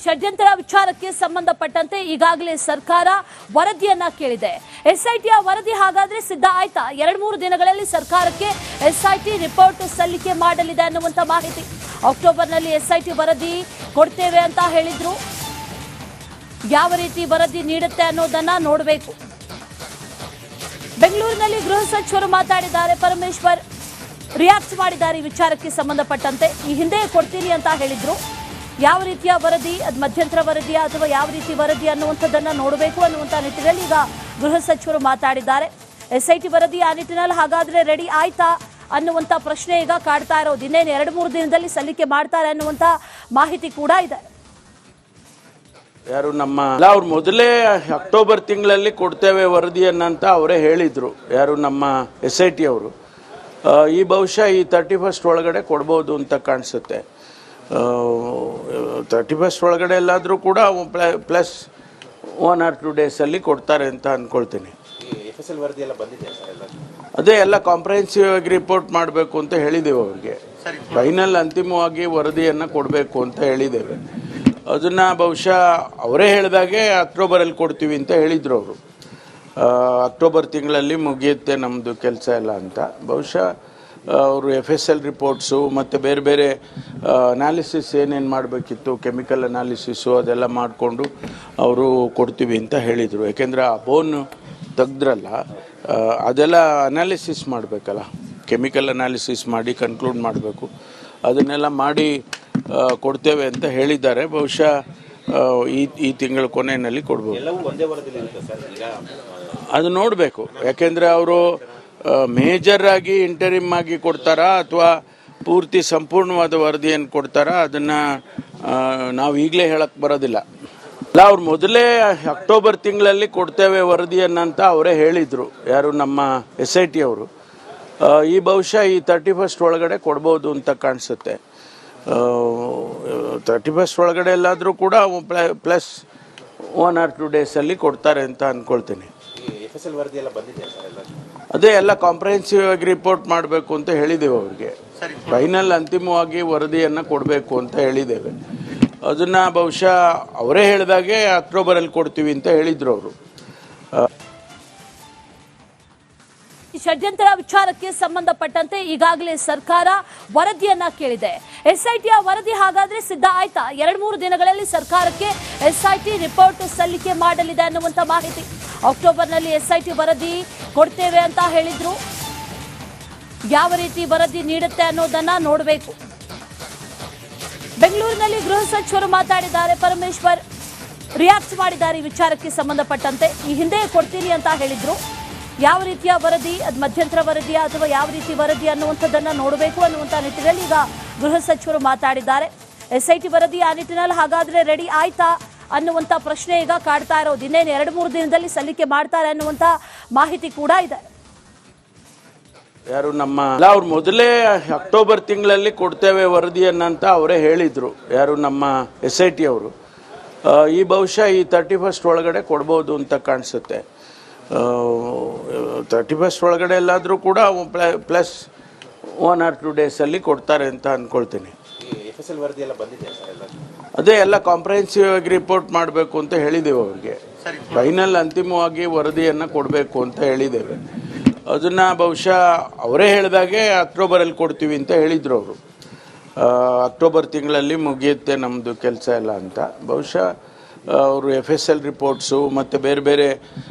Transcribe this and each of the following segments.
ಷಡ್ಯಂತ್ರ ವಿಚಾರಕ್ಕೆ ಸಂಬಂಧಪಟ್ಟಂತೆ ಈಗಾಗಲೇ ಸರ್ಕಾರ ವರದಿಯನ್ನ ಕೇಳಿದೆ. ಎಸ್ಐಟಿಯ ವರದಿ ಹಾಗಾದ್ರೆ ಸಿದ್ಧ ಆಯ್ತಾ? 2-3 ದಿನಗಳಲ್ಲಿ ಸರ್ಕಾರಕ್ಕೆ ಎಸ್ಐಟಿ ರಿಪೋರ್ಟ್ ಸಲ್ಲಿಕೆ ಮಾಡಲಿದೆ ಅನ್ನುವಂತ ಮಾಹಿತಿ. ಅಕ್ಟೋಬರ್ನಲ್ಲಿ ಎಸ್ಐಟಿ ವರದಿ ಕೊಡ್ತೇವೆ ಅಂತ ಹೇಳಿದ್ರು. ಯಾವ ರೀತಿ ವರದಿ ನೀಡುತ್ತೆ ಅನ್ನೋದನ್ನ ನೋಡಬೇಕು. ಬೆಂಗಳೂರಿನಲ್ಲಿ ಗೃಹ ಸಚಿವರು ಮಾತಾಡಿದ್ದಾರೆ. ಪರಮೇಶ್ವರ್ ರಿಯಾಕ್ಟ್ ಮಾಡಿದ್ದಾರೆ ಈ ವಿಚಾರಕ್ಕೆ ಸಂಬಂಧಪಟ್ಟಂತೆ. ಈ ಹಿಂದೆ ಕೊಡ್ತೀನಿ ಅಂತ ಹೇಳಿದ್ರು. ಯಾವ ರೀತಿಯ ವರದಿ, ಅದು ಮಧ್ಯಂತರ ವರದಿಯ ಅಥವಾ ಯಾವ ರೀತಿ ವರದಿ ಅನ್ನುವಂಥದ್ದನ್ನ ನೋಡಬೇಕು ಅನ್ನುವಂಥ ನಿಟ್ಟಿನಲ್ಲಿ ಈಗ ಗೃಹ ಸಚಿವರು ಮಾತಾಡಿದ್ದಾರೆ. ಎಸ್ಐಟಿ ವರದಿ ಆ ನಿಟ್ಟಿನಲ್ಲಿ ಹಾಗಾದ್ರೆ ರೆಡಿ ಆಯ್ತಾ ಅನ್ನುವಂಥ ಪ್ರಶ್ನೆ ಈಗ ಕಾಡ್ತಾ ಇರೋದು. ಇನ್ನೇನು 2-3 ದಿನದಲ್ಲಿ ಸಲ್ಲಿಕೆ ಮಾಡ್ತಾರೆ ಅನ್ನುವಂಥ ಮಾಹಿತಿ ಕೂಡ ಇದೆ. ಯಾರು ನಮ್ಮ ಅವ್ರು ಮೊದಲೇ ಅಕ್ಟೋಬರ್ ತಿಂಗಳಲ್ಲಿ ಕೊಡ್ತೇವೆ ವರದಿಯನ್ನಂತ ಅವರೇ ಹೇಳಿದ್ರು. ಯಾರು ನಮ್ಮ SIT ಅವರು. ಈ ಬಹುಶಃ ಈ 31st ಒಳಗಡೆ ಕೊಡ್ಬೋದು ಅಂತ ಕಾಣಿಸುತ್ತೆ. 31st ಒಳಗಡೆ ಎಲ್ಲಾದರೂ ಕೂಡ ಪ್ಲಸ್ 1 or 2 ಡೇಸಲ್ಲಿ ಕೊಡ್ತಾರೆ ಅಂತ ಅಂದ್ಕೊಳ್ತೀನಿ. ಅದೇ ಎಲ್ಲ ಕಾಂಪ್ರಹೆನ್ಸಿವ್ ಆಗಿ ರಿಪೋರ್ಟ್ ಮಾಡಬೇಕು ಅಂತ ಹೇಳಿದ್ದೇವೆ ಅವ್ರಿಗೆ. ಫೈನಲ್ ಅಂತಿಮವಾಗಿ ವರದಿಯನ್ನು ಕೊಡಬೇಕು ಅಂತ ಹೇಳಿದ್ದೇವೆ. ಅದನ್ನು ಬಹುಶಃ ಅವರೇ ಹೇಳಿದಾಗೆ ಅಕ್ಟೋಬರಲ್ಲಿ ಕೊಡ್ತೀವಿ ಅಂತ ಹೇಳಿದರು ಅವರು. ಅಕ್ಟೋಬರ್ ತಿಂಗಳಲ್ಲಿ ಮುಗಿಯುತ್ತೆ ನಮ್ಮದು ಕೆಲಸ ಎಲ್ಲ ಅಂತ. ಬಹುಶಃ ಅವರು FSL ರಿಪೋರ್ಟ್ಸು ಮತ್ತು ಬೇರೆ ಬೇರೆ ಅನಾಲಿಸಿಸ್ ಏನೇನು ಮಾಡಬೇಕಿತ್ತು, ಕೆಮಿಕಲ್ ಅನಾಲಿಸಿಸು ಅದೆಲ್ಲ ಮಾಡಿಕೊಂಡು ಅವರು ಕೊಡ್ತೀವಿ ಅಂತ ಹೇಳಿದರು. ಯಾಕೆಂದರೆ ಆ ಬೋನ್ ತೆಗ್ದ್ರಲ್ಲ, ಅದೆಲ್ಲ ಅನಾಲಿಸಿಸ್ ಮಾಡಬೇಕಲ್ಲ, ಕೆಮಿಕಲ್ ಅನಾಲಿಸಿಸ್ ಮಾಡಿ ಕನ್ಕ್ಲೂಡ್ ಮಾಡಬೇಕು. ಅದನ್ನೆಲ್ಲ ಮಾಡಿ ಕೊಡ್ತೇವೆ ಅಂತ ಹೇಳಿದ್ದಾರೆ. ಬಹುಶಃ ಈ ತಿಂಗಳ ಕೊನೆಯಲ್ಲಿ ಕೊಡ್ಬೋದು. ಅದು ನೋಡಬೇಕು. ಯಾಕೆಂದರೆ ಅವರು ಮೇಜರ್ ಆಗಿ ಇಂಟರಿಮ್ ಆಗಿ ಕೊಡ್ತಾರಾ ಅಥವಾ ಪೂರ್ತಿ ಸಂಪೂರ್ಣವಾದ ವರದಿಯನ್ನು ಕೊಡ್ತಾರಾ ಅದನ್ನು ನಾವು ಈಗಲೇ ಹೇಳಕ್ಕೆ ಬರೋದಿಲ್ಲ. ಅವ್ರು ಮೊದಲೇ ಅಕ್ಟೋಬರ್ ತಿಂಗಳಲ್ಲಿ ಕೊಡ್ತೇವೆ ವರದಿಯನ್ನಂತ ಅವರೇ ಹೇಳಿದರು. ಯಾರು ನಮ್ಮ SIT ಅವರು. ಈ ಬಹುಶಃ ಈ 31st ಒಳಗಡೆ ಕೊಡ್ಬೋದು ಅಂತ ಕಾಣಿಸುತ್ತೆ. 31st ಒಳಗಡೆ ಎಲ್ಲಾದರೂ ಕೂಡ ಪ್ಲಸ್ 1 or 2 ಡೇಸಲ್ಲಿ ಕೊಡ್ತಾರೆ ಅಂತ ಅಂದ್ಕೊಳ್ತೀನಿ. ಅದೇ ಎಲ್ಲ ಕಾಂಪ್ರಹೆನ್ಸಿವ್ ಆಗಿ ರಿಪೋರ್ಟ್ ಮಾಡಬೇಕು ಅಂತ ಹೇಳಿದ್ದೇವೆ ಅವ್ರಿಗೆ. ಫೈನಲ್ ಅಂತಿಮವಾಗಿ ವರದಿಯನ್ನು ಕೊಡಬೇಕು ಅಂತ ಹೇಳಿದ್ದೇವೆ. ಅದನ್ನು ಬಹುಶಃ ಅವರೇ ಹೇಳಿದಾಗೆ ಅಕ್ಟೋಬರಲ್ಲಿ ಕೊಡ್ತೀವಿ ಅಂತ ಹೇಳಿದರು ಅವರು. ಷಡ್ಯಂತ್ರ ವಿಚಾರಕ್ಕೆ ಸಂಬಂಧಪಟ್ಟಂತೆ ಈಗಾಗಲೇ ಸರ್ಕಾರ ವರದಿಯನ್ನ ಕೇಳಿದೆ. ಎಸ್ಐಟಿಯ ವರದಿ ಹಾಗಾದ್ರೆ ಸಿದ್ಧ ಆಯ್ತಾ? 2-3 ದಿನಗಳಲ್ಲಿ ಸರ್ಕಾರಕ್ಕೆ ಎಸ್ಐಟಿ ರಿಪೋರ್ಟ್ ಸಲ್ಲಿಕೆ ಮಾಡಲಿದೆ ಅನ್ನುವಂತ ಮಾಹಿತಿ. ಅಕ್ಟೋಬರ್ನಲ್ಲಿ ಎಸ್ಐಟಿ ವರದಿ ಕೊಡ್ತೇವೆ ಅಂತ ಹೇಳಿದ್ರು. ಯಾವ ರೀತಿ ವರದಿ ನೀಡುತ್ತೆ ಅನ್ನೋದನ್ನ ನೋಡಬೇಕು. ಬೆಂಗಳೂರಿನಲ್ಲಿ ಗೃಹ ಸಚಿವರು ಮಾತಾಡಿದ್ದಾರೆ. ಪರಮೇಶ್ವರ್ ರಿಯಾಕ್ಟ್ ಮಾಡಿದ್ದಾರೆ ಈ ವಿಚಾರಕ್ಕೆ ಸಂಬಂಧಪಟ್ಟಂತೆ. ಈ ಹಿಂದೆ ಕೊಡ್ತೀನಿ ಅಂತ ಹೇಳಿದ್ರು. ಯಾವ ರೀತಿಯ ವರದಿ, ಅದು ಮಧ್ಯಂತರ ವರದಿಯ ಅಥವಾ ಯಾವ ರೀತಿ ವರದಿ ಅನ್ನುವಂಥದ್ದನ್ನ ನೋಡಬೇಕು ಅನ್ನುವಂಥ ನಿಟ್ಟಿನಲ್ಲಿ ಈಗ ಗೃಹ ಸಚಿವರು ಮಾತಾಡಿದ್ದಾರೆ. SIT ವರದಿ ಆ ನಿಟ್ಟಿನಲ್ಲಿ ಹಾಗಾದ್ರೆ ರೆಡಿ ಆಯ್ತಾ ಅನ್ನುವಂಥ ಪ್ರಶ್ನೆ ಈಗ ಕಾಡ್ತಾ ಇರೋದು. ಇನ್ನೇನು 2-3 ದಿನದಲ್ಲಿ ಸಲ್ಲಿಕೆ ಮಾಡ್ತಾರೆ ಅನ್ನುವಂಥ ಮಾಹಿತಿ ಕೂಡ ಇದೆ. ಯಾರು ನಮ್ಮ ಅವ್ರು ಮೊದಲೇ ಅಕ್ಟೋಬರ್ ತಿಂಗಳಲ್ಲಿ ಕೊಡ್ತೇವೆ ವರದಿಯನ್ನಂತ ಅವರೇ ಹೇಳಿದರು. ಯಾರು ನಮ್ಮ SIT ಅವರು. ಈ ಬಹುಶಃ ಈ 31st ಒಳಗಡೆ ಕೊಡ್ಬೋದು ಅಂತ ಕಾಣಿಸುತ್ತೆ. 31st ಒಳಗಡೆ ಎಲ್ಲಾದರೂ ಕೂಡ ಪ್ಲಸ್ 1 or 2 ಡೇಸಲ್ಲಿ ಕೊಡ್ತಾರೆ ಅಂತ ಅಂದ್ಕೊಳ್ತೀನಿ. ಅದೇ ಎಲ್ಲ ಕಾಂಪ್ರಹೆನ್ಸಿವ್ ಆಗಿ ರಿಪೋರ್ಟ್ ಮಾಡಬೇಕು ಅಂತ ಹೇಳಿದ್ದೇವೆ ಅವ್ರಿಗೆ. ಫೈನಲ್ ಅಂತಿಮವಾಗಿ ವರದಿಯನ್ನು ಕೊಡಬೇಕು ಅಂತ ಹೇಳಿದ್ದೇವೆ. ಅದನ್ನು ಬಹುಶಃ ಅವರೇ ಹೇಳಿದಾಗೆ ಅಕ್ಟೋಬರಲ್ಲಿ ಕೊಡ್ತೀವಿ ಅಂತ ಹೇಳಿದರು ಅವರು. ಅಕ್ಟೋಬರ್ ತಿಂಗಳಲ್ಲಿ ಮುಗಿಯುತ್ತೆ ನಮ್ಮದು ಕೆಲಸ ಎಲ್ಲ ಅಂತ. ಬಹುಶಃ ಅವರು FSL ರಿಪೋರ್ಟ್ಸು ಮತ್ತು ಬೇರೆ ಬೇರೆ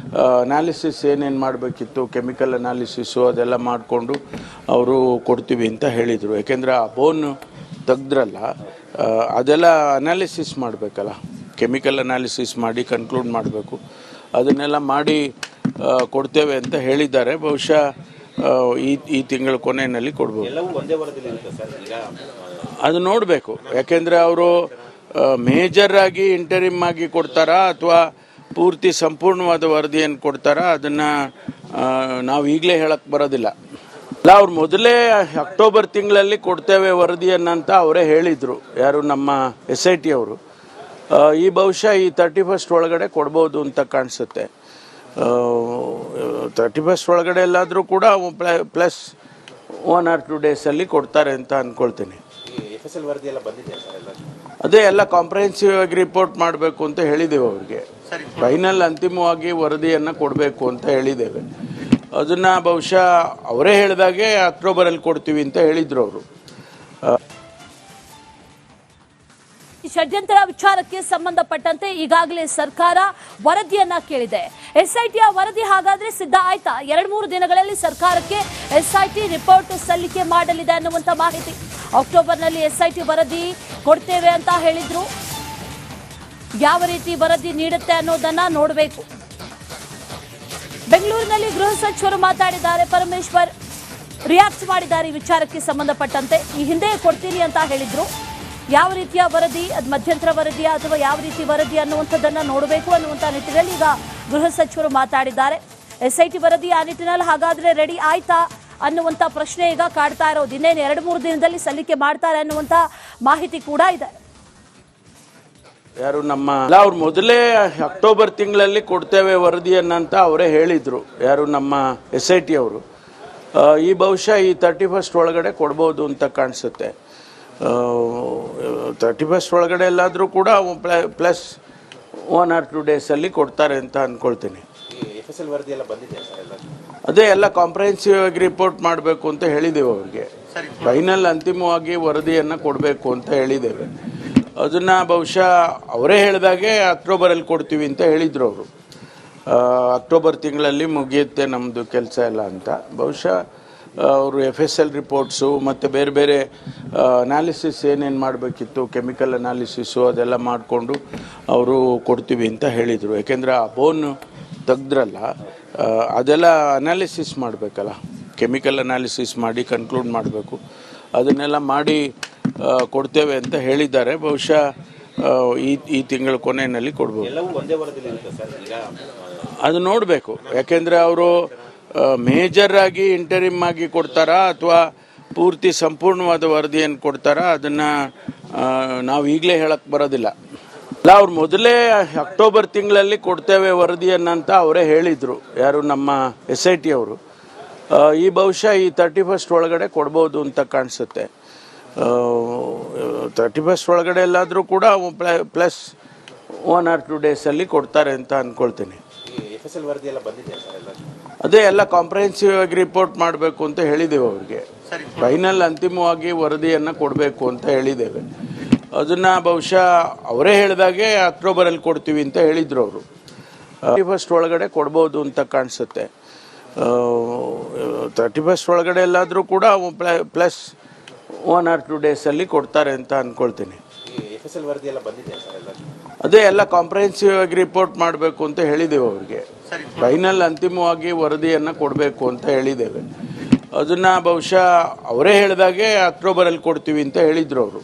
ಅನಾಲಿಸಿಸ್ ಏನೇನು ಮಾಡಬೇಕಿತ್ತು, ಕೆಮಿಕಲ್ ಅನಾಲಿಸಿಸು ಅದೆಲ್ಲ ಮಾಡಿಕೊಂಡು ಅವರು ಕೊಡ್ತೀವಿ ಅಂತ ಹೇಳಿದರು. ಯಾಕೆಂದರೆ ಆ ಬೋನ್ ತೆಗ್ದ್ರಲ್ಲ, ಅದೆಲ್ಲ ಅನಾಲಿಸಿಸ್ ಮಾಡಬೇಕಲ್ಲ, ಕೆಮಿಕಲ್ ಅನಾಲಿಸಿಸ್ ಮಾಡಿ ಕನ್ಕ್ಲೂಡ್ ಮಾಡಬೇಕು. ಅದನ್ನೆಲ್ಲ ಮಾಡಿ ಕೊಡ್ತೇವೆ ಅಂತ ಹೇಳಿದ್ದಾರೆ. ಬಹುಶಃ ಈ ತಿಂಗಳ ಕೊನೆಯಲ್ಲಿ ಕೊಡ್ಬೋದು. ಅದು ನೋಡಬೇಕು. ಯಾಕೆಂದರೆ ಅವರು ಮೇಜರ್ ಆಗಿ ಇಂಟರಿಮ್ ಆಗಿ ಕೊಡ್ತಾರಾ ಅಥವಾ ಪೂರ್ತಿ ಸಂಪೂರ್ಣವಾದ ವರದಿಯನ್ನು ಕೊಡ್ತಾರಾ ಅದನ್ನು ನಾವು ಈಗಲೇ ಹೇಳಕ್ಕೆ ಬರೋದಿಲ್ಲ. ಅವ್ರು ಮೊದಲೇ ಅಕ್ಟೋಬರ್ ತಿಂಗಳಲ್ಲಿ ಕೊಡ್ತೇವೆ ವರದಿಯನ್ನಂತ ಅವರೇ ಹೇಳಿದರು. ಯಾರು ನಮ್ಮ SIT ಅವರು. ಈ ಬಹುಶಃ ಈ 31st ಒಳಗಡೆ ಕೊಡ್ಬೋದು ಅಂತ ಕಾಣಿಸುತ್ತೆ. 31st ಒಳಗಡೆ ಎಲ್ಲಾದರೂ ಕೂಡ ಪ್ಲಸ್ 1 or 2 ಡೇಸಲ್ಲಿ ಕೊಡ್ತಾರೆ ಅಂತ ಅಂದ್ಕೊಳ್ತೀನಿ. FSL ವರದಿ ಎಲ್ಲ ಬಂದಿದೆ ಸರ್ ಎಲ್ಲ. ಅದೇ ಎಲ್ಲ ಕಾಂಪ್ರಹೆನ್ಸಿವ್ ಆಗಿ ರಿಪೋರ್ಟ್ ಮಾಡಬೇಕು ಅಂತ ಹೇಳಿದ್ದೇವೆ ಅವ್ರಿಗೆ. ಫೈನಲ್ ಅಂತಿಮವಾಗಿ ವರದಿಯನ್ನು ಕೊಡಬೇಕು ಅಂತ ಹೇಳಿದ್ದೇವೆ. ಅದನ್ನ ಬಹುಶಃ ಅವರೇ ಹೇಳಿದಾಗೆ ಅಕ್ಟೋಬರಲ್ಲಿ ಕೊಡ್ತೀವಿ ಅಂತ ಹೇಳಿದ್ರು ಅವರು. ಷಡ್ಯಂತ್ರ ವಿಚಾರಕ್ಕೆ ಸಂಬಂಧಪಟ್ಟಂತೆ ಈಗಾಗಲೇ ಸರ್ಕಾರ ವರದಿಯನ್ನ ಕೇಳಿದೆ. ಎಸ್ಐಟಿಯ ವರದಿ ಹಾಗಾದ್ರೆ ಸಿದ್ಧ ಆಯ್ತಾ? 2-3 ದಿನಗಳಲ್ಲಿ ಸರ್ಕಾರಕ್ಕೆ ಎಸ್ಐಟಿ ರಿಪೋರ್ಟ್ ಸಲ್ಲಿಕೆ ಮಾಡಲಿದೆ ಅನ್ನುವಂತ ಮಾಹಿತಿ. ಅಕ್ಟೋಬರ್ನಲ್ಲಿ ಎಸ್ಐಟಿ ವರದಿ ಕೊಡ್ತೇವೆ ಅಂತ ಹೇಳಿದ್ರು. ಯಾವ ರೀತಿ ವರದಿ ನೀಡುತ್ತೆ ಅನ್ನೋದನ್ನ ನೋಡಬೇಕು. ಬೆಂಗಳೂರಿನಲ್ಲಿ ಗೃಹ ಸಚಿವರು ಮಾತಾಡಿದ್ದಾರೆ. ಪರಮೇಶ್ವರ್ ರಿಯಾಕ್ಟ್ ಮಾಡಿದ್ದಾರೆ ಈ ವಿಚಾರಕ್ಕೆ ಸಂಬಂಧಪಟ್ಟಂತೆ. ಈ ಹಿಂದೆ ಕೊಡ್ತೀನಿ ಅಂತ ಹೇಳಿದ್ರು. ಯಾವ ರೀತಿಯ ವರದಿ, ಅದು ಮಧ್ಯಂತರ ವರದಿಯ ಅಥವಾ ಯಾವ ರೀತಿ ವರದಿ ಅನ್ನುವಂಥದ್ದನ್ನ ನೋಡಬೇಕು ಅನ್ನುವಂಥ ನಿಟ್ಟಿನಲ್ಲಿ ಈಗ ಗೃಹ ಸಚಿವರು ಮಾತಾಡಿದ್ದಾರೆ. ಎಸ್ಐಟಿ ವರದಿ ಆ ನಿಟ್ಟಿನಲ್ಲಿ ಹಾಗಾದ್ರೆ ರೆಡಿ ಆಯ್ತಾ ಅನ್ನುವಂಥ ಪ್ರಶ್ನೆ ಈಗ ಕಾಡ್ತಾ ಇರೋದು. ಇನ್ನೇನು 2-3 ದಿನದಲ್ಲಿ ಸಲ್ಲಿಕೆ ಮಾಡ್ತಾರೆ ಅನ್ನುವಂಥ ಮಾಹಿತಿ ಕೂಡ ಇದೆ. ಯಾರು ನಮ್ಮ ಅವ್ರು ಮೊದಲೇ ಅಕ್ಟೋಬರ್ ತಿಂಗಳಲ್ಲಿ ಕೊಡ್ತೇವೆ ವರದಿಯನ್ನಂತ ಅವರೇ ಹೇಳಿದ್ರು. ಯಾರು ನಮ್ಮ SIT ಅವರು. ಈ ಬಹುಶಃ ಈ 31st ಒಳಗಡೆ ಕೊಡ್ಬೋದು ಅಂತ ಕಾಣಿಸುತ್ತೆ. 31st ಒಳಗಡೆ ಎಲ್ಲಾದರೂ ಕೂಡ ಪ್ಲಸ್ 1 or 2 ಡೇಸಲ್ಲಿ ಕೊಡ್ತಾರೆ ಅಂತ ಅಂದ್ಕೊಳ್ತೀನಿ. FSL ವರದಿ ಎಲ್ಲ ಬಂದಿದೆ ಸರ್ ಎಲ್ಲ. ಅದೇ ಎಲ್ಲ ಕಾಂಪ್ರಹೆನ್ಸಿವ್ ಆಗಿ ರಿಪೋರ್ಟ್ ಮಾಡಬೇಕು ಅಂತ ಹೇಳಿದ್ದೇವೆ ಅವ್ರಿಗೆ. ಫೈನಲ್ ಅಂತಿಮವಾಗಿ ವರದಿಯನ್ನು ಕೊಡಬೇಕು ಅಂತ ಹೇಳಿದ್ದೇವೆ. ಅದನ್ನ ಬಹುಶಃ ಅವರೇ ಹೇಳಿದಾಗೆ ಅಕ್ಟೋಬರಲ್ಲಿ ಕೊಡ್ತೀವಿ ಅಂತ ಹೇಳಿದ್ರು ಅವರು. ಅಕ್ಟೋಬರ್ ತಿಂಗಳಲ್ಲಿ ಮುಗಿಯುತ್ತೆ ನಮ್ಮದು ಕೆಲಸ ಎಲ್ಲ ಅಂತ. ಬಹುಶಃ ಅವರು FSL ರಿಪೋರ್ಟ್ಸು ಮತ್ತು ಬೇರೆ ಬೇರೆ ಅನಾಲಿಸಿಸ್ ಏನೇನು ಮಾಡಬೇಕಿತ್ತು, ಕೆಮಿಕಲ್ ಅನಾಲಿಸಿಸು ಅದೆಲ್ಲ ಮಾಡಿಕೊಂಡು ಅವರು ಕೊಡ್ತೀವಿ ಅಂತ ಹೇಳಿದರು. ಯಾಕೆಂದರೆ ಆ ಬೋನ್ ತೆಗ್ದ್ರಲ್ಲ, ಅದೆಲ್ಲ ಅನಾಲಿಸಿಸ್ ಮಾಡಬೇಕಲ್ಲ, ಕೆಮಿಕಲ್ ಅನಾಲಿಸಿಸ್ ಮಾಡಿ ಕನ್ಕ್ಲೂಡ್ ಮಾಡಬೇಕು. ಅದನ್ನೆಲ್ಲ ಮಾಡಿ ಕೊಡ್ತೇವೆ ಅಂತ ಹೇಳಿದ್ದಾರೆ. ಬಹುಶಃ ಈ ತಿಂಗಳ ಕೊನೆಯಲ್ಲಿ ಕೊಡ್ಬೋದು. ಎಲ್ಲವೂ ಒಂದೇ ವರದಿಯಲ್ಲಿ ಇರುತ್ತೆ ಸರ್ ಈಗ? ಅದು ನೋಡಬೇಕು. ಯಾಕೆಂದರೆ ಅವರು ಮೇಜರ್ ಆಗಿ ಇಂಟರಿಮ್ ಆಗಿ ಕೊಡ್ತಾರಾ ಅಥವಾ ಪೂರ್ತಿ ಸಂಪೂರ್ಣವಾದ ವರದಿಯನ್ನು ಕೊಡ್ತಾರಾ ಅದನ್ನು ನಾವು ಈಗಲೇ ಹೇಳಕ್ಕೆ ಬರೋದಿಲ್ಲ. ಅಲ್ಲ, ಅವ್ರು ಮೊದಲೇ ಅಕ್ಟೋಬರ್ ತಿಂಗಳಲ್ಲಿ ಕೊಡ್ತೇವೆ ವರದಿಯನ್ನಂತ ಅವರೇ ಹೇಳಿದರು. ಯಾರು ನಮ್ಮ SIT ಅವರು. ಈ ಬಹುಶಃ ಈ 31st ಒಳಗಡೆ ಕೊಡ್ಬೋದು ಅಂತ ಕಾಣಿಸುತ್ತೆ. 31st ಒಳಗಡೆ ಎಲ್ಲಾದರೂ ಕೂಡ ಪ್ಲಸ್ 1 or 2 ಡೇಸಲ್ಲಿ ಕೊಡ್ತಾರೆ ಅಂತ ಅಂದ್ಕೊಳ್ತೀನಿ. FSL ವರದಿ ಎಲ್ಲ ಬಂದಿದೆ ಸರ್ ಎಲ್ಲ. ಅದೇ ಎಲ್ಲ ಕಾಂಪ್ರಹೆನ್ಸಿವ್ ಆಗಿ ರಿಪೋರ್ಟ್ ಮಾಡಬೇಕು ಅಂತ ಹೇಳಿದ್ದೇವೆ ಅವ್ರಿಗೆ. ಫೈನಲ್ ಅಂತಿಮವಾಗಿ ವರದಿಯನ್ನು ಕೊಡಬೇಕು ಅಂತ ಹೇಳಿದ್ದೇವೆ. ಅದನ್ನ ಬಹುಶಃ ಅವರೇ ಹೇಳಿದಾಗೆ ಅಕ್ಟೋಬರಲ್ಲಿ ಕೊಡ್ತೀವಿ ಅಂತ ಹೇಳಿದ್ರು ಅವರು. 31st ಒಳಗಡೆ ಕೊಡ್ಬೋದು ಅಂತ ಕಾಣಿಸುತ್ತೆ. 31st ಒಳಗಡೆ ಎಲ್ಲಾದರೂ ಕೂಡ ಪ್ಲಸ್ 1 or 2 ಡೇಸಲ್ಲಿ ಕೊಡ್ತಾರೆ ಅಂತ ಅಂದ್ಕೊಳ್ತೀನಿ. FSL ವರದಿ ಎಲ್ಲ ಬಂದಿದೆ ಸರ್ ಎಲ್ಲ. ಅದೇ ಎಲ್ಲ ಕಾಂಪ್ರಹೆನ್ಸಿವ್ ಆಗಿ ರಿಪೋರ್ಟ್ ಮಾಡಬೇಕು ಅಂತ ಹೇಳಿದ್ದೇವೆ ಅವ್ರಿಗೆ. ಫೈನಲ್ ಅಂತಿಮವಾಗಿ ವರದಿಯನ್ನು ಕೊಡಬೇಕು ಅಂತ ಹೇಳಿದ್ದೇವೆ. ಅದನ್ನ ಬಹುಶಃ ಅವರೇ ಹೇಳಿದಾಗೆ ಅಕ್ಟೋಬರಲ್ಲಿ ಕೊಡ್ತೀವಿ ಅಂತ ಹೇಳಿದ್ರು ಅವರು.